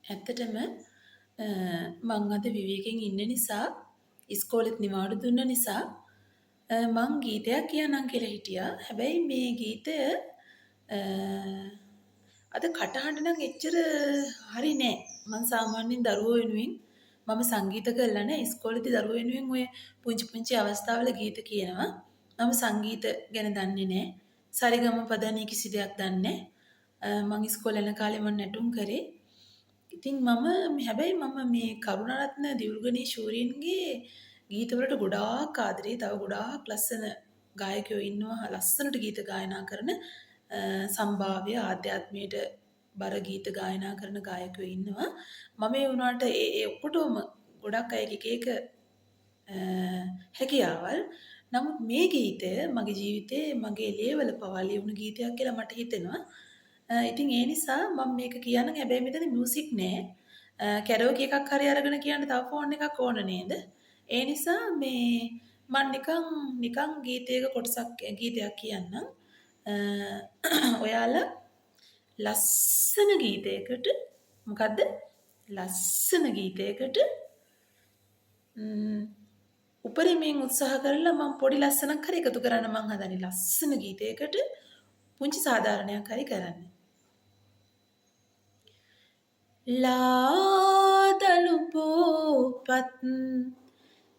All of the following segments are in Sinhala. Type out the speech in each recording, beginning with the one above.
ඇත්තටම මං අද විවේකයෙන් ඉන්න නිසා ඉස්කෝලෙත් නිවාඩු දුන්න නිසා මං ගීතයක් කියන්නම් කියලා හිටියා. හැබැයි මේ ගීතය අද කටහඬ නම් එච්චර හරි නෑ. මං සාමාන්‍යයෙන් දරුවෝ වෙනුවෙන් මම සංගීත කරලා නෑ. ඉස්කෝලේදී දරුවෝ වෙනුවෙන් ඔය පුංචි පුංචි අවස්ථාවල ගීත කියනවා. මම සංගීත ගැන දන්නේ නෑ. සරිගම පදනී කිසි දෙයක් දන්නේ නෑ. මං ඉස්කෝලේ යන කාලේ මං නැටුම් කරේ. ඉතින් හැබැයි මම මේ කරුණාරත්න දියුල්ගනී ශූරින්ගේ ගීතවලට ගොඩාක් ආදරේ. තව ගොඩාක් ලස්සන ගායකයෝ ඉන්නවා ලස්සනට ගීත ගායනා කරන සම්භාව්‍ය ආධ්‍යාත්මයට බර ගීත ගායනා කරන ගායකයෝ ඉන්නවා. මම ඒ වුණාට ඒ ඔක්කොටම ගොඩක් අයගේ එක හැකියාවල්. නමුත් මේ ගීතය මගේ ජීවිතේ මගේ ලේවල පවා ලියුණු ගීතයක් කියලා මට හිතෙනවා. ඉතින් ඒ නිසා මම මේක කියන්නම්. හැබැයි මෙතන මියුසික් නෑ. කැරෝකි එකක් හරි අරගෙන කියන්න තව ෆෝන් එකක් ඕන නේද? ඒ නිසා මේ මම නිකන් ගීතයක කොටසක් ගීතයක් කියන්නම්. ඔයාලා ලස්සන ගීතයකට මොකද්ද? ලස්සන ගීතයකට උපරිමයෙන් උත්සාහ කරලා මම පොඩි ලස්සනක් හරි එකතු කරන්න මං හදන්නේ. ලස්සන ගීතයකට පුංචි සාධාරණයක් හරි කරන්න. ලාදලු පොපත්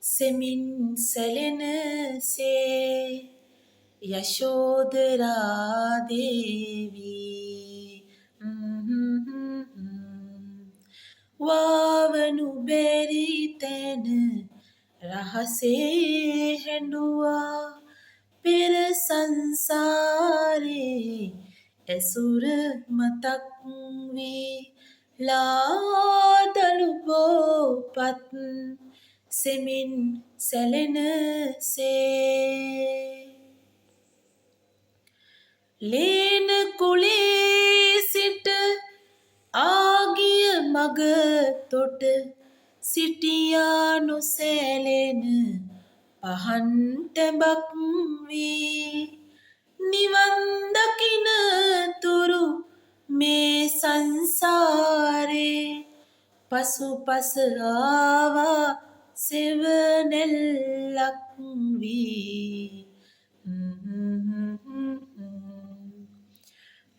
සෙමින් සැලෙනසේ යශෝදරා දේවී වාවනු බැරි තැන රහසේ හැඬුවා පෙර සංසාරේ ඇසුර මතක් වී ලාදලු පොපත් සෙමින් සැලෙනසේ ලේන කුලේ සිට ආගිය මග තොට සිටියා නොසැලෙන පහන් තැඹක් වී නිවන් දකින තුරු මේ සංසාරේ පසුපස ආවා සෙවණැල්ලක් වී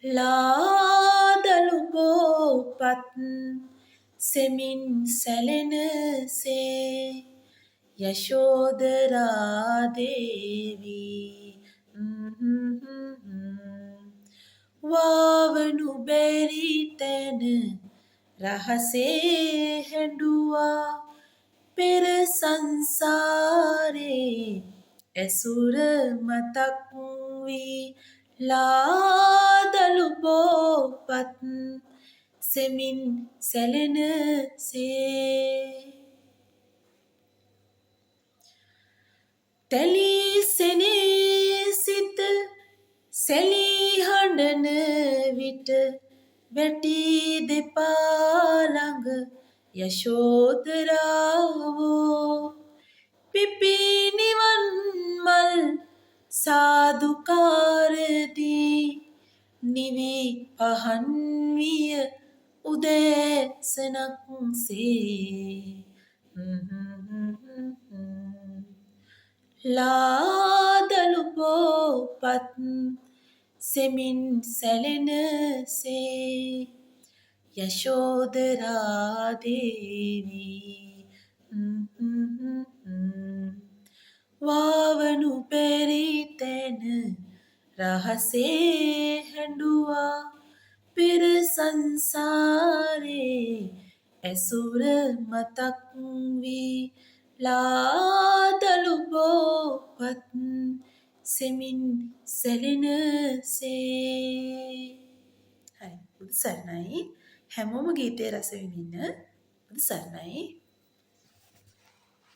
ලාදලු පොපත් සෙමින් සැලෙනසේ යශෝදරා දේවී වාවනු බැරි තැන රහසේ හැඬුවා පෙර සංසාරේ ඇසුර මතක් වී ලාදලු පොපත් සෙමින් සැලෙනසේ තැලී සෙනේ සිත සැලී හඬන විට වැටී දෙපා ළඟ යශෝදරාවෝ පිපී නිවන් මල් සාදුකාරදී නිවි පහන් විය උදෑසනක් සේ ලාදලු පොපත් සෙමින් සැලෙනසේ යශෝදරා දේවී වාවනු බැරි තැන රහසේ හැඬුවා පෙර සංසාරේ ඇසුර මතක් වී ලාදලු පොපත් සෙමින් සැලෙනසේ. හරි. බුදු සරණයි. හැමෝම ගීතේ රස විඳින්න. බුදු සරණයි.